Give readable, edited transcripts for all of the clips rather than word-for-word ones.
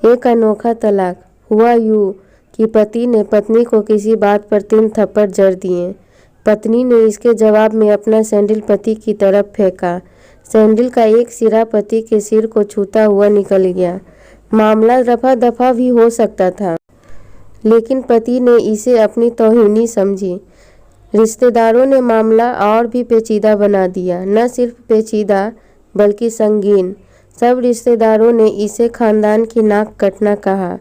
एक अनोखा तलाक। हुआ यूं कि पति ने पत्नी को किसी बात पर 3 थप्पड़ जड़ दिए। पत्नी ने इसके जवाब में अपना सैंडल पति की तरफ फेंका। सैंडल का एक सिरा पति के सिर को छूता हुआ निकल गया। मामला रफा दफा भी हो सकता था, लेकिन पति ने इसे अपनी तौहीनी समझी। रिश्तेदारों ने मामला और भी पेचीदा बना दिया। न सिर्फ पेचीदा बल्कि संगीन। सब रिश्तेदारों ने इसे खानदान की नाक कटना कहा।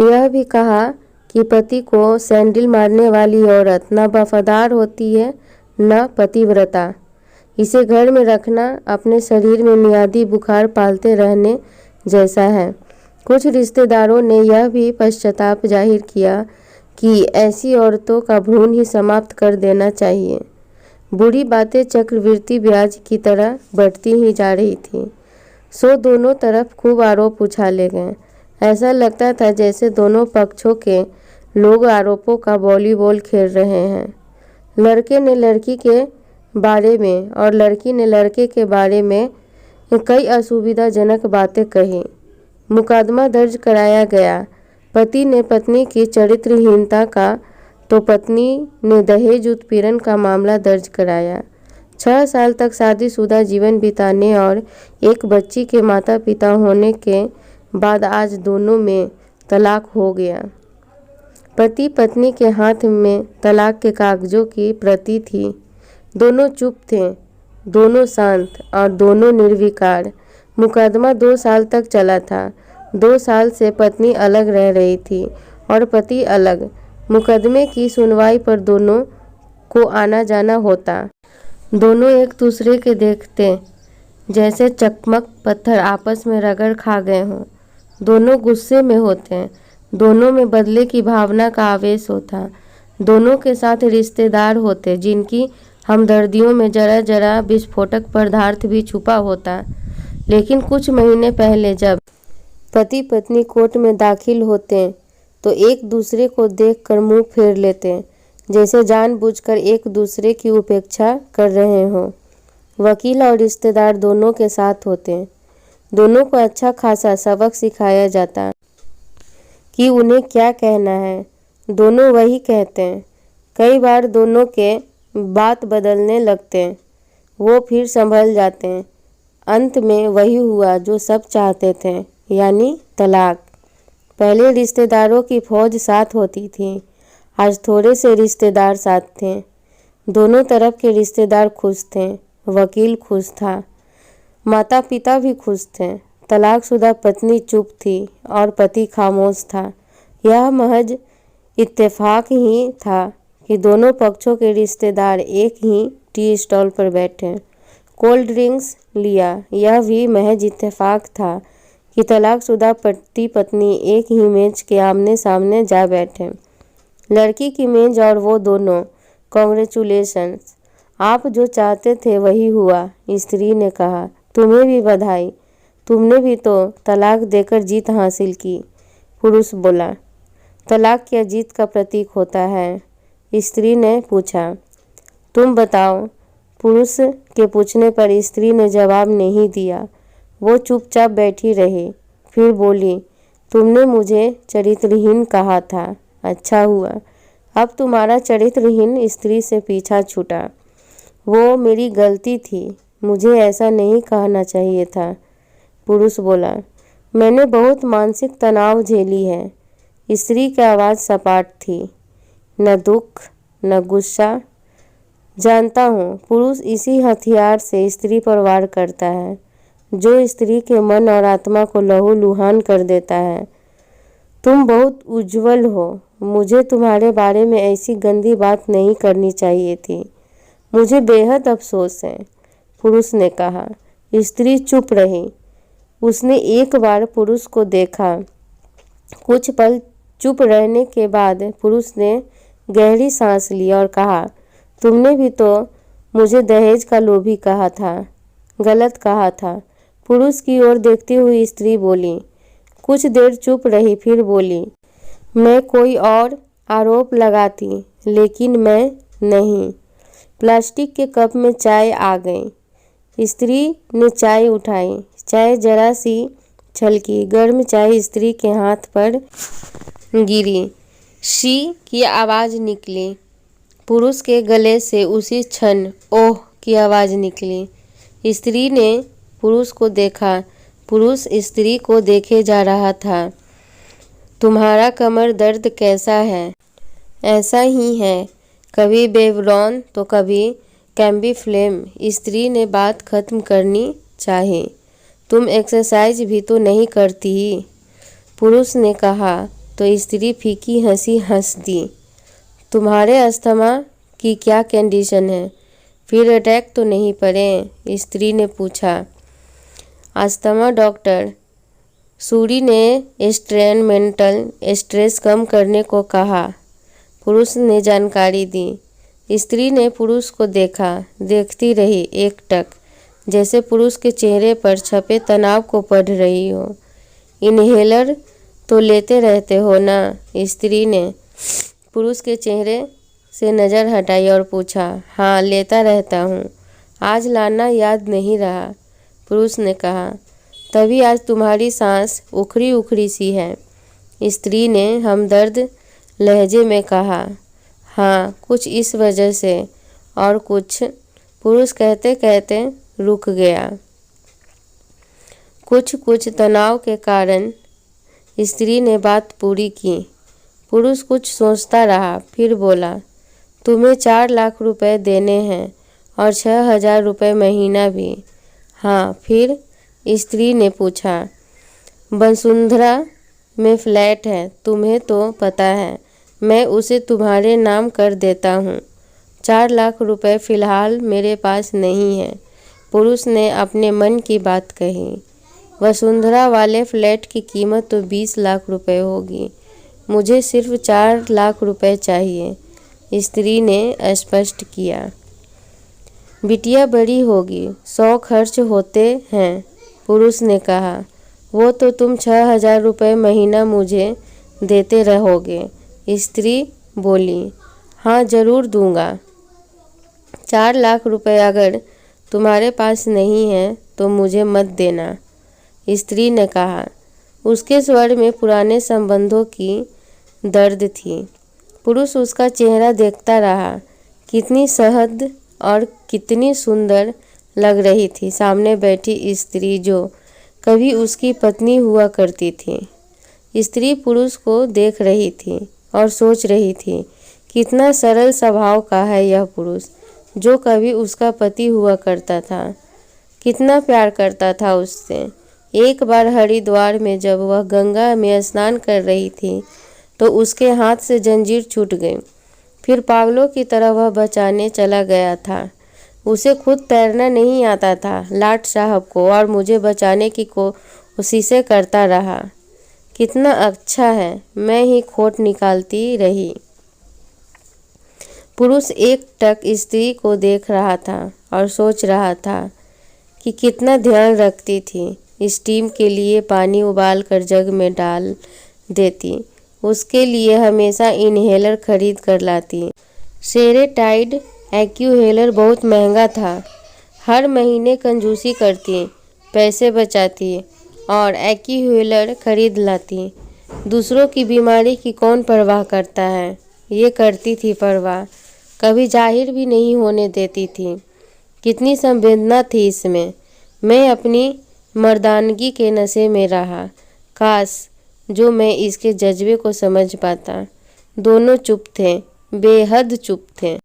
यह भी कहा कि पति को सैंडल मारने वाली औरत न वफादार होती है न पतिव्रता। इसे घर में रखना अपने शरीर में मियादी बुखार पालते रहने जैसा है। कुछ रिश्तेदारों ने यह भी पश्चाताप जाहिर किया कि ऐसी औरतों का भ्रूण ही समाप्त कर देना चाहिए। बुरी बातें चक्रवृद्धि ब्याज की तरह बढ़ती ही जा रही थी। सो दोनों तरफ खूब आरोप उछाले गए। ऐसा लगता था जैसे दोनों पक्षों के लोग आरोपों का वॉलीबॉल खेल रहे हैं। लड़के ने लड़की के बारे में और लड़की ने लड़के के बारे में कई असुविधाजनक बातें कही। मुकदमा दर्ज कराया गया। पति ने पत्नी की चरित्रहीनता का तो पत्नी ने दहेज उत्पीड़न का मामला दर्ज कराया। 6 साल तक शादीशुदा जीवन बिताने और एक बच्ची के माता पिता होने के बाद आज दोनों में तलाक हो गया। पति पत्नी के हाथ में तलाक के कागजों की प्रति थी। दोनों चुप थे, दोनों शांत और दोनों निर्विकार। मुकदमा 2 साल तक चला था। 2 साल से पत्नी अलग रह रही थी और पति अलग। मुकदमे की सुनवाई पर दोनों को आना जाना होता। दोनों एक दूसरे के देखते जैसे चकमक पत्थर आपस में रगड़ खा गए हों। दोनों गुस्से में होते। दोनों में बदले की भावना का आवेश होता। दोनों के साथ रिश्तेदार होते जिनकी हमदर्दियों में जरा जरा विस्फोटक पदार्थ भी छुपा होता। लेकिन कुछ महीने पहले जब पति पत्नी कोर्ट में दाखिल होते तो एक दूसरे को देखकर मुंह फेर लेते, जैसे जानबूझकर एक दूसरे की उपेक्षा कर रहे हों। वकील और रिश्तेदार दोनों के साथ होते। दोनों को अच्छा खासा सबक सिखाया जाता कि उन्हें क्या कहना है। दोनों वही कहते हैं। कई बार दोनों के बात बदलने लगते। वो फिर संभल जाते हैं। अंत में वही हुआ जो सब चाहते थे, यानी तलाक। पहले रिश्तेदारों की फौज साथ होती थी, आज थोड़े से रिश्तेदार साथ थे। दोनों तरफ के रिश्तेदार खुश थे। वकील खुश था, माता पिता भी खुश थे। तलाकशुदा पत्नी चुप थी और पति खामोश था। यह महज इत्तेफाक ही था कि दोनों पक्षों के रिश्तेदार एक ही टी स्टॉल पर बैठे, कोल्ड ड्रिंक्स लिया। यह भी महज इत्तेफाक था कि तलाकशुदा पति पत्नी एक ही मेज के आमने सामने जा बैठे। लड़की की मेज और वो दोनों। कॉन्ग्रेचुलेशंस, आप जो चाहते थे वही हुआ, स्त्री ने कहा। तुम्हें भी बधाई, तुमने भी तो तलाक देकर जीत हासिल की, पुरुष बोला। तलाक क्या जीत का प्रतीक होता है? स्त्री ने पूछा। तुम बताओ। पुरुष के पूछने पर स्त्री ने जवाब नहीं दिया। वो चुपचाप बैठी रही। फिर बोली, तुमने मुझे चरित्रहीन कहा था। अच्छा हुआ, अब तुम्हारा चरित्रहीन स्त्री से पीछा छूटा। वो मेरी गलती थी, मुझे ऐसा नहीं कहना चाहिए था, पुरुष बोला। मैंने बहुत मानसिक तनाव झेली है। स्त्री की आवाज़ सपाट थी, न दुख न गुस्सा। जानता हूँ, पुरुष इसी हथियार से स्त्री पर वार करता है जो स्त्री के मन और आत्मा को लहूलुहान कर देता है। तुम बहुत उज्जवल हो, मुझे तुम्हारे बारे में ऐसी गंदी बात नहीं करनी चाहिए थी। मुझे बेहद अफसोस है, पुरुष ने कहा। स्त्री चुप रही। उसने एक बार पुरुष को देखा। कुछ पल चुप रहने के बाद पुरुष ने गहरी सांस ली और कहा, तुमने भी तो मुझे दहेज का लोभी कहा था। गलत कहा था। पुरुष की ओर देखती हुई स्त्री बोली। कुछ देर चुप रही, फिर बोली, मैं कोई और आरोप लगाती, लेकिन मैं नहीं। प्लास्टिक के कप में चाय आ गई। स्त्री ने चाय उठाई। चाय जरा सी छलकी। गर्म चाय स्त्री के हाथ पर गिरी। शी की आवाज़ निकली। पुरुष के गले से उसी क्षण ओह की आवाज़ निकली। स्त्री ने पुरुष को देखा। पुरुष स्त्री को देखे जा रहा था। तुम्हारा कमर दर्द कैसा है? ऐसा ही है, कभी बेवरौन तो कभी कैम्बीफ्लेम। स्त्री ने बात खत्म करनी चाही। तुम एक्सरसाइज भी तो नहीं करती ही, पुरुष ने कहा तो स्त्री फीकी हंसी हंस दी। तुम्हारे अस्थमा की क्या कंडीशन है? फिर अटैक तो नहीं पड़े? स्त्री ने पूछा। अस्थमा डॉक्टर सूरी ने स्ट्रेन मेंटल स्ट्रेस कम करने को कहा, पुरुष ने जानकारी दी। स्त्री ने पुरुष को देखा, देखती रही एकटक, जैसे पुरुष के चेहरे पर छपे तनाव को पढ़ रही हो। इन्हेलर तो लेते रहते हो ना? स्त्री ने पुरुष के चेहरे से नज़र हटाई और पूछा। हाँ, लेता रहता हूँ, आज लाना याद नहीं रहा, पुरुष ने कहा। तभी आज तुम्हारी सांस उखड़ी उखड़ी सी है, स्त्री ने हमदर्द लहजे में कहा। हाँ, कुछ इस वजह से और कुछ, पुरुष कहते कहते रुक गया। कुछ तनाव के कारण, स्त्री ने बात पूरी की। पुरुष कुछ सोचता रहा, फिर बोला, तुम्हें 4 लाख रुपए देने हैं और 6,000 रुपये महीना भी। हाँ, फिर? स्त्री ने पूछा। वसुंधरा में फ्लैट है, तुम्हें तो पता है, मैं उसे तुम्हारे नाम कर देता हूँ। 4 लाख रुपए फ़िलहाल मेरे पास नहीं है, पुरुष ने अपने मन की बात कही। वसुंधरा वाले फ्लैट की कीमत तो 20 लाख रुपए होगी, मुझे सिर्फ 4 लाख रुपए चाहिए, स्त्री ने स्पष्ट किया। बिटिया बड़ी होगी, 100 खर्च होते हैं, पुरुष ने कहा। वो तो तुम 6,000 रुपये महीना मुझे देते रहोगे, स्त्री बोली। हाँ, ज़रूर दूंगा। 4 लाख रुपए अगर तुम्हारे पास नहीं है तो मुझे मत देना, स्त्री ने कहा। उसके स्वर में पुराने संबंधों की दर्द थी। पुरुष उसका चेहरा देखता रहा। कितनी सहज और कितनी सुंदर लग रही थी सामने बैठी स्त्री, जो कभी उसकी पत्नी हुआ करती थी। स्त्री पुरुष को देख रही थी और सोच रही थी, कितना सरल स्वभाव का है यह पुरुष, जो कभी उसका पति हुआ करता था। कितना प्यार करता था उससे। एक बार हरिद्वार में जब वह गंगा में स्नान कर रही थी तो उसके हाथ से जंजीर छूट गई। फिर पागलों की तरह वह बचाने चला गया था। उसे खुद तैरना नहीं आता था, लाट साहब को और मुझे बचाने की कोशिशें करता रहा। कितना अच्छा है, मैं ही खोट निकालती रही। पुरुष एकटक स्त्री को देख रहा था और सोच रहा था कि कितना ध्यान रखती थी। स्टीम के लिए पानी उबाल कर जग में डाल देती, उसके लिए हमेशा इन्हेलर खरीद कर लाती। सेरेटाइड एक्यूहेलर बहुत महंगा था। हर महीने कंजूसी करती, पैसे बचाती और एक्यूहेलर खरीद लाती। दूसरों की बीमारी की कौन परवाह करता है, ये करती थी परवाह, कभी जाहिर भी नहीं होने देती थी। कितनी संवेदना थी इसमें। मैं अपनी मर्दानगी के नशे में रहा। काश जो मैं इसके जज्बे को समझ पाता। दोनों चुप थे, बेहद चुप थे।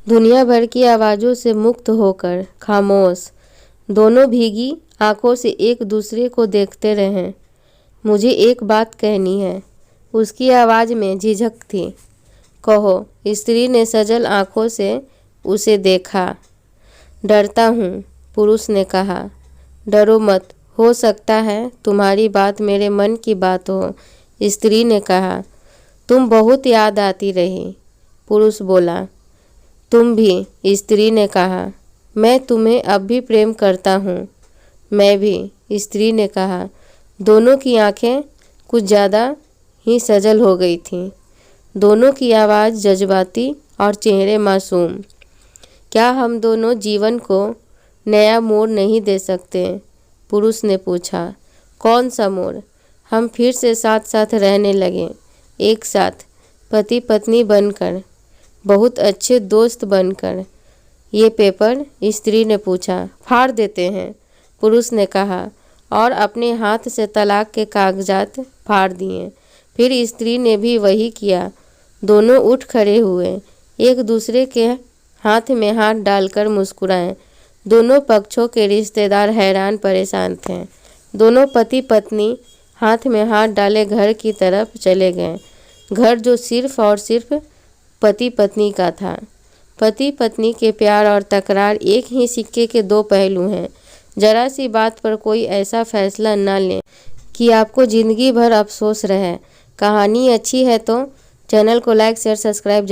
दुनिया भर की आवाज़ों से मुक्त होकर खामोश, दोनों भीगी आंखों से एक दूसरे को देखते रहे। मुझे एक बात कहनी है, उसकी आवाज़ में झिझक थी। कहो, स्त्री ने सजल आंखों से उसे देखा। डरता हूँ, पुरुष ने कहा। डरो मत, हो सकता है तुम्हारी बात मेरे मन की बात हो, स्त्री ने कहा। तुम बहुत याद आती रही, पुरुष बोला। तुम भी, स्त्री ने कहा। मैं तुम्हें अब भी प्रेम करता हूँ। मैं भी, स्त्री ने कहा। दोनों की आंखें कुछ ज़्यादा ही सजल हो गई थीं। दोनों की आवाज़ जज्बाती और चेहरे मासूम। क्या हम दोनों जीवन को नया मोड़ नहीं दे सकते, पुरुष ने पूछा। कौन सा मोड़? हम फिर से साथ साथ रहने लगे, एक साथ, पति पत्नी बनकर, बहुत अच्छे दोस्त बनकर। ये पेपर? स्त्री ने पूछा। फाड़ देते हैं, पुरुष ने कहा और अपने हाथ से तलाक के कागजात फाड़ दिए। फिर स्त्री ने भी वही किया। दोनों उठ खड़े हुए, एक दूसरे के हाथ में हाथ डालकर मुस्कुराए। दोनों पक्षों के रिश्तेदार हैरान परेशान थे। दोनों पति पत्नी हाथ में हाथ डाले घर की तरफ चले गए। घर जो सिर्फ और सिर्फ पति पत्नी का था। पति पत्नी के प्यार और तकरार एक ही सिक्के के दो पहलू हैं। जरा सी बात पर कोई ऐसा फैसला न लें कि आपको ज़िंदगी भर अफसोस रहे। कहानी अच्छी है तो चैनल को लाइक शेयर सब्सक्राइब